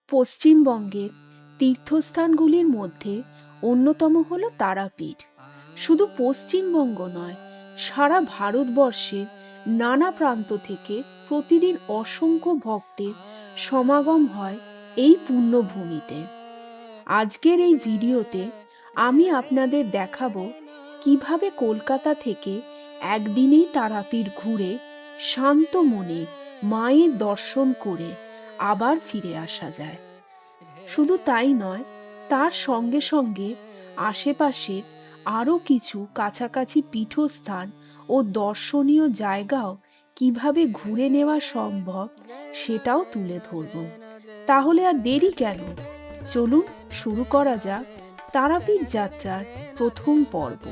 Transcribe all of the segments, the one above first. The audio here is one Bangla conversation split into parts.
পশ্চিমবঙ্গের তীর্থস্থানগুলির মধ্যে অন্যতম হল তারাপীঠ। শুধু পশ্চিমবঙ্গ নয়, সারা ভারতবর্ষের নানা প্রান্ত থেকে প্রতিদিন অসংখ্য ভক্তের সমাগম হয় এই পুণ্যভূমিতে। আজকের এই ভিডিওতে আমি আপনাদের দেখাবো কিভাবে কলকাতা থেকে একদিনেই তারাপীঠ ঘুরে শান্ত মনে মায়ের দর্শন করে আবার ফিরে আসা যায়। শুধু তাই নয়, তার সঙ্গে সঙ্গে আশেপাশের আরও কিছু কাছাকাছি পীঠস্থান ও দর্শনীয় জায়গাও কিভাবে ঘুরে নেওয়া সম্ভব সেটাও তুলে ধরব। তাহলে আর দেরি কেন, চলুন শুরু করা যাক তারাপীঠ যাত্রার প্রথম পর্ব।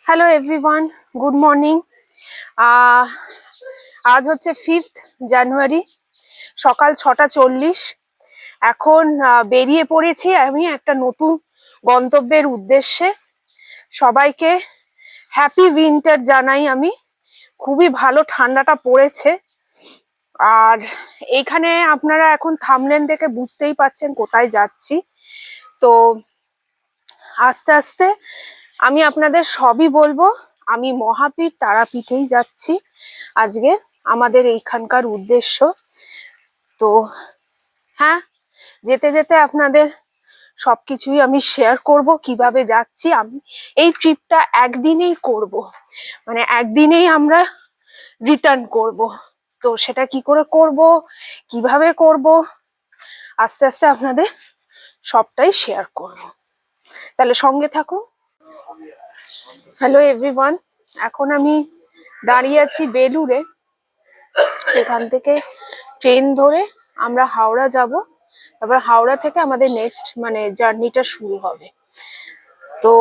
Hello everyone, good morning. আজ হচ্ছে 5th জানুয়ারি, সকাল 6:40। এখন বেরিয়ে পড়েছি আমি একটা নতুন গন্তব্যের উদ্দেশ্যে। সবাইকে হ্যাপি উইন্টার জানাই আমি। খুবই ভালো ঠান্ডাটা পড়েছে। আর এখানে আপনারা এখন থাম্বনেল দেখে বুঝতেই পাচ্ছেন কোথায় যাচ্ছি। তো আস্তে আস্তে আমি আপনাদের সবই বলবো। আমি মহাপীঠ তারাপীঠেই যাচ্ছি আজকে, আমাদের এইখানকার উদ্দেশ্য। তো হ্যাঁ, যেতে যেতে আপনাদের সবকিছুই আমি শেয়ার করব, কিভাবে যাচ্ছি। আমি এই ট্রিপটা একদিনেই করব, মানে একদিনেই আমরা রিটার্ন করব। তো সেটা কি করে করব, কিভাবে করব, আস্তে আস্তে আপনাদের সবটাই শেয়ার করব। তাহলে সঙ্গে থাকুন। হ্যালো এভরিওয়ান, এখন আমি দাঁড়িয়ে আছি বেলুড়ে। এখান থেকে ট্রেন ধরে আমরা হাওড়া যাব, তারপর হাওড়া থেকে আমাদের নেক্সট জার্নিটা শুরু হবে। তো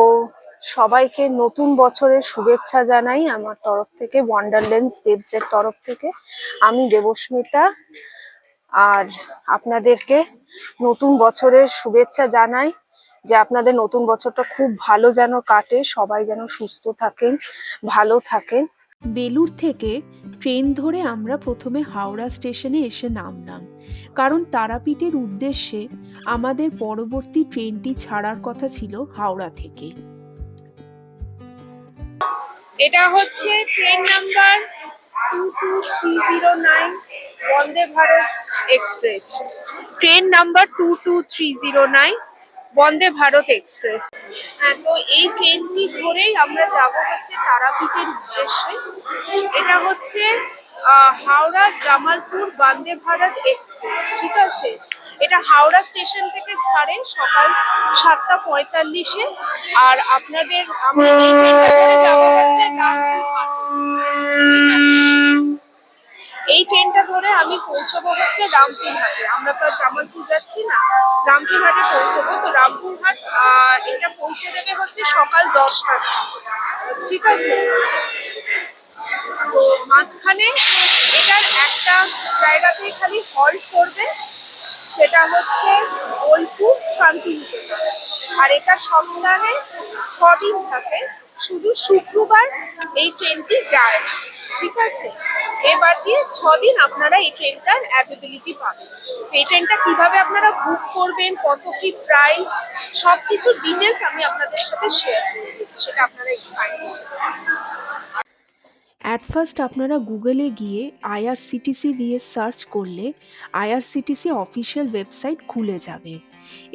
সবাইকে নতুন বছরের শুভেচ্ছা জানাই আমার তরফ থেকে, ওয়ান্ডারল্যান্ডস দেবসের তরফ থেকে। আমি দেবস্মিতা, আর আপনাদেরকে নতুন বছরের শুভেচ্ছা জানাই যে আপনাদের নতুন বছরটা খুব ভালো যেন কাটে, সবাই যেন সুস্থ থাকেন, ভালো থাকেন। বেলুড় থেকে ট্রেন ধরে আমরা প্রথমে হাওড়া স্টেশনে এসে নামলাম, কারণ তারাপীঠের উদ্দেশ্যে আমাদের পরবর্তী ট্রেনটি ছাড়ার কথা ছিল হাওড়া থেকে। এটা হচ্ছে ট্রেন নাম্বার 22309 বন্দে ভারত এক্সপ্রেস। ট্রেন নাম্বার 22309 বন্দে ভারত এক্সপ্রেস। হ্যাঁ, তো এই ট্রেনটি ধরেই আমরা যাব হচ্ছে তারাপীঠের উদ্দেশ্যে। এটা হচ্ছে হাওড়া জামালপুর বন্দে ভারত এক্সপ্রেস, ঠিক আছে। এটা হাওড়া স্টেশন থেকে ছাড়ে সকাল 7:45-এ। আর আপনাদের আমরা এই ট্রেনটা ধরে যাব হচ্ছে রামপুরহাট। এই ট্রেনটা ধরে আমি পৌঁছবো হচ্ছে রামপুরহাটে। আমরা তো জামালপুর যাচ্ছি না, রামপুরহাটে পৌঁছবো। তো রামপুরহাট এটা পৌঁছে দেবে হচ্ছে সকাল 10টার, ঠিক আছে। তো মাঝখানে এটার একটা জায়গাতেই খালি হল্ট করবে, সেটা হচ্ছে বোলপুর শান্তিনিকেতন। আর এটা সপ্তাহে 6 দিন থাকে, শুধু শুক্রবার এই ট্রেনটি যায়, ঠিক আছে। এবার দিয়ে 6 দিন আপনারা এই ট্রেনটার অ্যাভেলেবিলিটি পাবেন। এই ট্রেনটা কিভাবে আপনারা বুক করবেন, কত কি প্রাইস, সবকিছু ডিটেলস আমি আপনাদের সাথে শেয়ার করে দিচ্ছি, সেটা আপনারা একটু ফাইন্ড। অ্যাট ফার্স্ট আপনারা গুগলে গিয়ে আইআরসিটিসি দিয়ে সার্চ করলে আইআরসিটিসি অফিসিয়াল ওয়েবসাইট খুলে যাবে।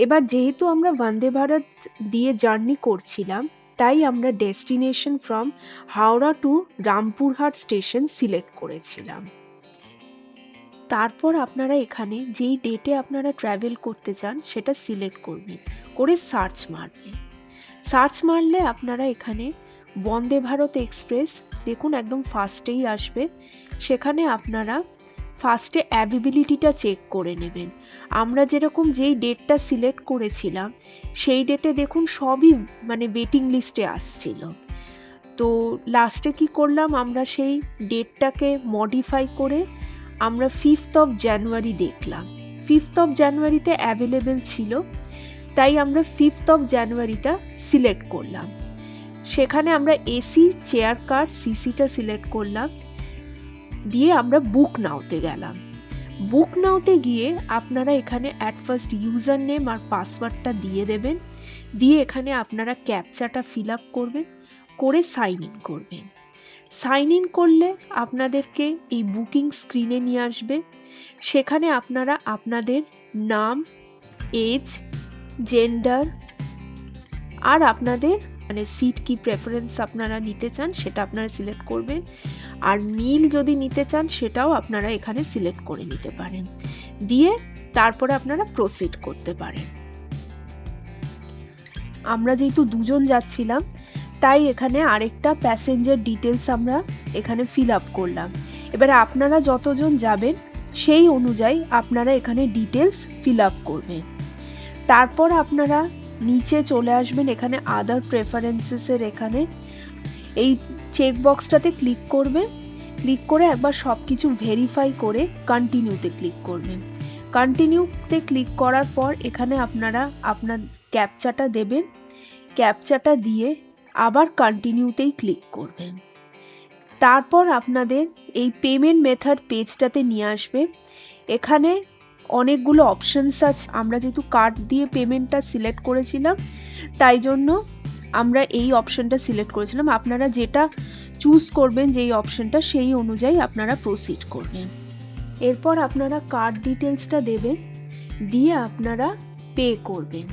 এবার যেহেতু আমরা বন্দে ভারত দিয়ে জার্নি করছিলাম, তাই আমরা destination from Howrah to Rampurhat station select করেছিলাম। তারপর আপনারা এখানে যেই ডেটে আপনারা ট্র্যাভেল করতে চান সেটা সিলেক্ট করবেন, করে সার্চ মারবেন। সার্চ মারলে আপনারা এখানে বন্দে ভারত এক্সপ্রেস দেখুন একদম ফার্স্টেই আসবে। সেখানে আপনারা ফার্স্টে অ্যাভেবিলিটিটা চেক করে নেবেন। আমরা যেরকম যেই ডেটটা সিলেক্ট করেছিলাম সেই ডেটে দেখুন সবই ওয়েটিং লিস্টে আসছিল। তো লাস্টে কি করলাম, আমরা সেই ডেটটাকে মডিফাই করে আমরা 5th অফ জানুয়ারি দেখলাম। 5th অফ জানুয়ারিতে অ্যাভেলেবেল ছিল, তাই আমরা 5th অফ জানুয়ারিটা সিলেক্ট করলাম। সেখানে আমরা এসি চেয়ার কার সিসিটা সিলেক্ট করলাম। দিয়ে আমরা বুক নাওতে গেলাম। বুক নাওতে গিয়ে আপনারা এখানে অ্যাট ফার্স্ট ইউজার নেম আর পাসওয়ার্ডটা দিয়ে দেবেন, দিয়ে এখানে আপনারা ক্যাপচাটা ফিল আপ করবেন, করে সাইন ইন করবেন। সাইন ইন করলে আপনাদেরকে এই বুকিং স্ক্রিনে নিয়ে আসবে। সেখানে আপনারা আপনাদের নাম, এজ, জেন্ডার আর আপনাদের মানে সিট কি প্রেফারেন্স আপনারা নিতে চান সেটা আপনারা সিলেক্ট করবেন, আর মিল যদি নিতে চান সেটাও আপনারা এখানে সিলেক্ট করে নিতে পারেন, দিয়ে তারপরে আপনারা প্রসিড করতে পারেন। আমরা যেহেতু দুজন যাচ্ছিলাম তাই এখানে আরেকটা প্যাসেঞ্জার ডিটেলস আমরা এখানে ফিল আপ করলাম। এবারে আপনারা যতজন যাবেন সেই অনুযায়ী আপনারা এখানে ডিটেলস ফিল আপ করবেন। তারপর আপনারা নিচে চলে আসবেন, এখানে আদার প্রেফারেন্সেসের এখানে এই চেক বক্সটাতে ক্লিক করবেন। ক্লিক করে একবার সব কিছু ভেরিফাই করে কন্টিনিউতে ক্লিক করবেন। কন্টিনিউতে ক্লিক করার পর এখানে আপনারা আপনার ক্যাপচাটা দেবেন, ক্যাপচাটা দিয়ে আবার কন্টিনিউতেই ক্লিক করবেন। তারপর আপনাদের এই পেমেন্ট মেথড পেজটাতে নিয়ে আসবে। এখানে অনেকগুলো অপশানস আছে। আমরা যেহেতু কার্ড দিয়ে পেমেন্টটা সিলেক্ট করেছিলাম তাই জন্য আমরা এই অপশানটা সিলেক্ট করেছিলাম। আপনারা যেটা চুজ করবেন যেই অপশানটা সেই অনুযায়ী আপনারা প্রসিড করবেন। এরপর আপনারা কার্ড ডিটেলসটা দেবেন, দিয়ে আপনারা পে করবেন।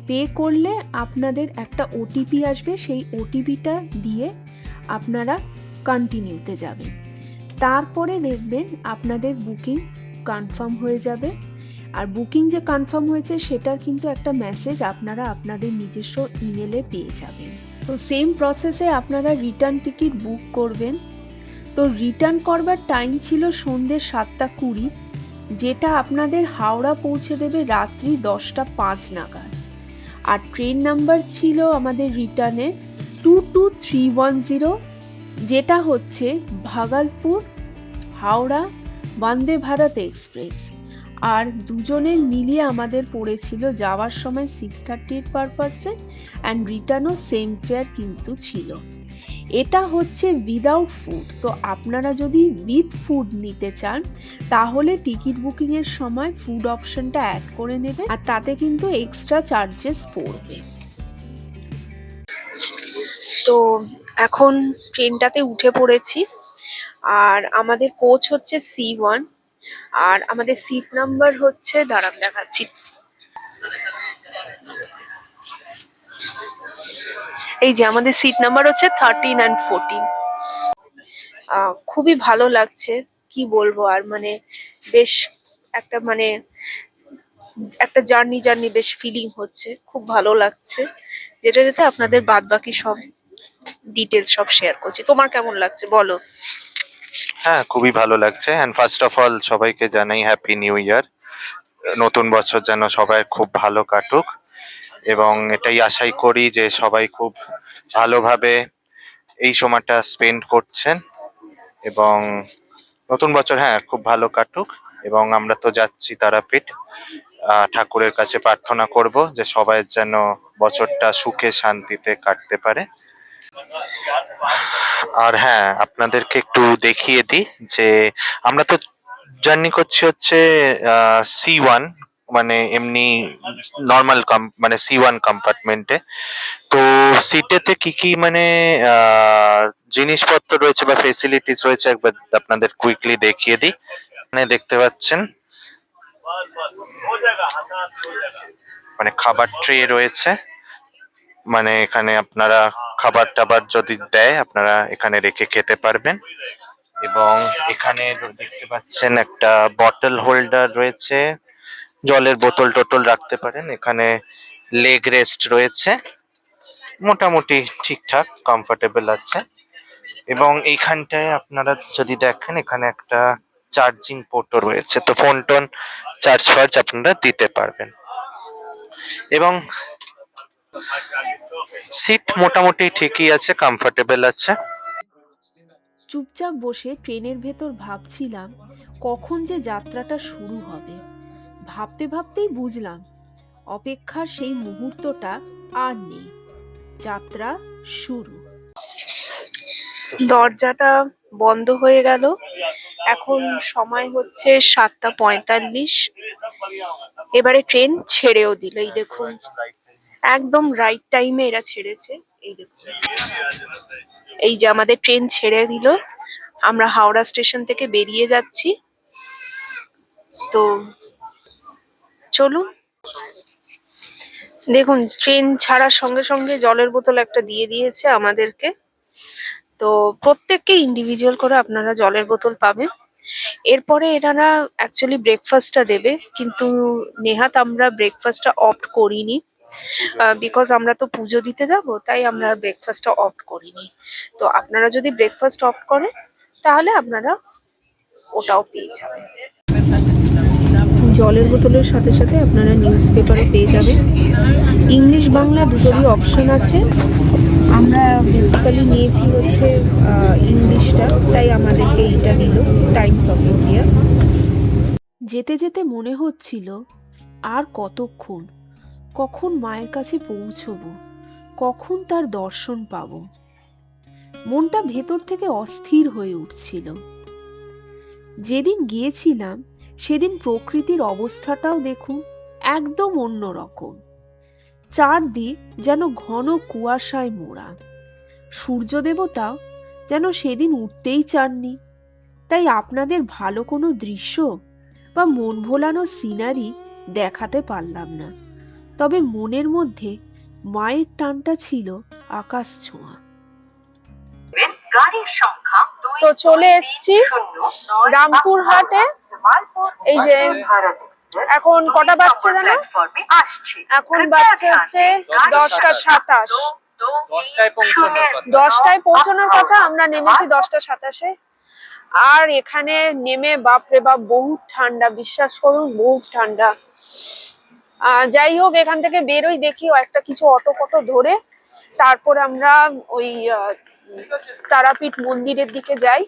পে করলে আপনাদের একটা ওটিপি আসবে, সেই ওটিপিটা দিয়ে আপনারা কন্টিনিউতে যাবেন। তারপরে দেখবেন আপনাদের বুকিং কনফার্ম হয়ে যাবে। আর বুকিং যে কনফার্ম হয়েছে সেটার কিন্তু একটা মেসেজ আপনারা আপনাদের নিজস্ব ইমেলে পেয়ে যাবেন। তো সেম প্রসেসে আপনারা রিটার্ন টিকিট বুক করবেন। তো রিটার্ন করবার টাইম ছিল সন্ধ্যে 7:20, যেটা আপনাদের হাওড়া পৌঁছে দেবে রাত্রি 10:05 নাগাদ। আর ট্রেন নাম্বার ছিল আমাদের রিটার্নের 22310, যেটা হচ্ছে ভাগলপুর হাওড়া বন্দে ভারত এক্সপ্রেস। আর দুজনের মিলিয়ে আমাদের পড়েছিল যাওয়ার সময় 638 পার পারসন অ্যান্ড রিটার্নও সেম ফেয়ার কিন্তু ছিল। এটা হচ্ছে উইদাউট ফুড। তো আপনারা যদি উইথ ফুড নিতে চান তাহলে টিকিট বুকিংয়ের সময় ফুড অপশনটা অ্যাড করে নেবে, আর তাতে কিন্তু এক্সট্রা চার্জেস পড়বে। তো এখন ট্রেনটাতে উঠে পড়েছি, আর আমাদের কোচ হচ্ছে C1, আর আমাদের সিট নাম্বার হচ্ছে, দাঁড়ান দেখাচ্ছি, এই যে আমাদের সিট নাম্বার হচ্ছে 13 and 14। খুবই ভালো লাগছে, কি বলবো আর, মানে বেশ একটা মানে একটা জার্নি বেশ ফিলিং হচ্ছে, খুব ভালো লাগছে। যেতে যেতে আপনাদের বাদ বাকি সব ডিটেলস সব শেয়ার করছি। তোমার কেমন লাগছে বলো? হ্যাঁ, খুবই ভালো লাগছে। অ্যান্ড ফার্স্ট অফ অল সবাইকে জানাই হ্যাপি নিউ ইয়ার। নতুন বছর যেন সবাই খুব ভালো কাটুক, এবং এটাই আশাই করি যে সবাই খুব ভালোভাবে এই সময়টা স্পেন্ড করছেন, এবং নতুন বছর হ্যাঁ খুব ভালো কাটুক। এবং আমরা তো যাচ্ছি তারাপীঠ, ঠাকুরের কাছে প্রার্থনা করব যে সবাই যেন বছরটা সুখে শান্তিতে কাটতে পারে। আর হ্যাঁ, আপনাদেরকে একটু দেখিয়ে দিই যে আমরা তো জার্নি করছি হচ্ছে C1, মানে এমনি নর্মাল মানে C1 কম্পার্টমেন্টে। তো সিটেতে কি কি মানে জিনিসপত্র রয়েছে বা ফেসিলিটিস রয়েছে একবার আপনাদের কুইকলি দেখিয়ে দিই। মানে দেখতে পাচ্ছেন মানে খাবার ট্রে রয়েছে, মানে এখানে আপনারা খাবার টাবার যদি দেয় আপনারা এখানে রেখে খেতে পারবেন। এবং এখানে দেখতে পাচ্ছেন একটা বটল হোল্ডার রয়েছে, জলের বোতল টোতল রাখতে পারেন। এখানে লেগ রেস্ট রয়েছে, মোটামুটি ঠিকঠাক কমফোর্টেবল আছে। এবং এইখানটায় আপনারা যদি দেখেন এখানে একটা চার্জিং পোর্টও রয়েছে, তো ফোন টোন চার্জ ফার্জ আপনারা দিতে পারবেন। এবং সিট মোটামুটি ঠিকই আছে, কমফোর্টেবল আছে। চুপচাপ বসে ট্রেনের ভেতর ভাবছিলাম কখন যে যাত্রাটা শুরু হবে। ভাবতে ভাবতেই বুঝলাম অপেক্ষার সেই মুহূর্তটা আর নেই, যাত্রা শুরু। দরজাটা বন্ধ হয়ে গেল, এখন সময় হচ্ছে 7:45। এবারে ট্রেন ছেড়েও দিল, এই দেখুন একদম রাইট টাইমে এরা ছেড়েছে। এই দেখুন, এই যে আমাদের ট্রেন ছেড়ে দিল, আমরা হাওড়া স্টেশন থেকে বেরিয়ে যাচ্ছি। তো চলুন, দেখুন ট্রেন ছাড়ার সঙ্গে সঙ্গে জলের বোতল একটা দিয়ে দিয়েছে আমাদেরকে। তো প্রত্যেককে ইন্ডিভিজুয়াল করে আপনারা জলের বোতল পাবেন। এরপরে এনারা অ্যাকচুয়ালি ব্রেকফাস্টটা দেবে, কিন্তু নেহাত আমরা ব্রেকফাস্টটা অপ্ট করিনি, বিকজ আমরা তো পুজো দিতে যাব, তাই আমরা ব্রেকফাস্টটা অপ্ট করিনি। তো আপনারা যদি ব্রেকফাস্ট অপ্ট করেন তাহলে আপনারা ওটাও পেয়ে যাবেন। জলের বোতলের সাথে সাথে আপনারা নিউজ পেপারও পেয়ে যাবেন। ইংলিশ বাংলা দুটোরই অপশন আছে। আমরা বেসিক্যালি নিয়েছি হচ্ছে ইংলিশটা, তাই আমাদেরকে এইটা দিল, টাইমস অফ ইন্ডিয়া। যেতে যেতে মনে হচ্ছিল আর কতক্ষণ, কখন মায়ের কাছে পৌঁছবো, কখন তার দর্শন পাব। মনটা ভেতর থেকে অস্থির হয়ে উঠছিল। যেদিন গিয়েছিলাম সেদিন প্রকৃতির অবস্থাটাও দেখুন একদম অন্যরকম। চারদিক যেন ঘন কুয়াশায় মোড়া। সূর্য দেবতাও যেন সেদিন উঠতেই চাননি। তাই আপনাদের ভালো কোনো দৃশ্য বা মন ভোলানো সিনারি দেখাতে পারলাম না, তবে মনের মধ্যে মায়ের টানটা ছিল আকাশ ছোঁয়া। তো চলে এসছি রামপুরহাটে। এই যে এখন কটা বাজছে জানো? এখন বাজছে হচ্ছে 10:27। 10টায় পৌঁছানোর কথা, আমরা নেমেছি 10:27-এ। আর এখানে নেমে বাপরে বাপ বহুত ঠান্ডা, বিশ্বাস করুন বহুত ঠান্ডা। যাই হোক, এখান থেকে বেরোই, দেখি একটা কিছু অটো ফটো ধরে তারপর আমরা ওই তারাপীঠ মন্দিরের দিকে যাই।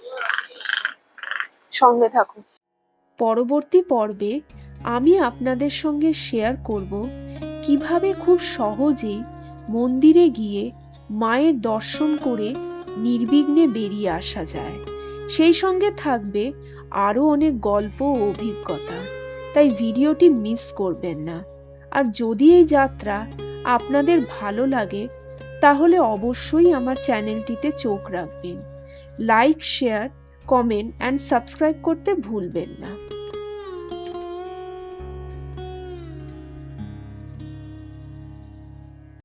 সঙ্গে থাকুন। পরবর্তী পর্বে আমি আপনাদের সঙ্গে শেয়ার করব কিভাবে খুব সহজেই মন্দিরে গিয়ে মায়ের দর্শন করে নির্বিঘ্নে বেরিয়ে আসা যায়। সেই সঙ্গে থাকবে আরও অনেক গল্প ও অভিজ্ঞতা, তাই ভিডিওটি মিস করবেন না। আর যদি এই যাত্রা আপনাদের ভালো লাগে তাহলে অবশ্যই আমার চ্যানেলটিতে চোখ রাখবেন। Like, share, comment and subscribe করতে ভুলবেন না।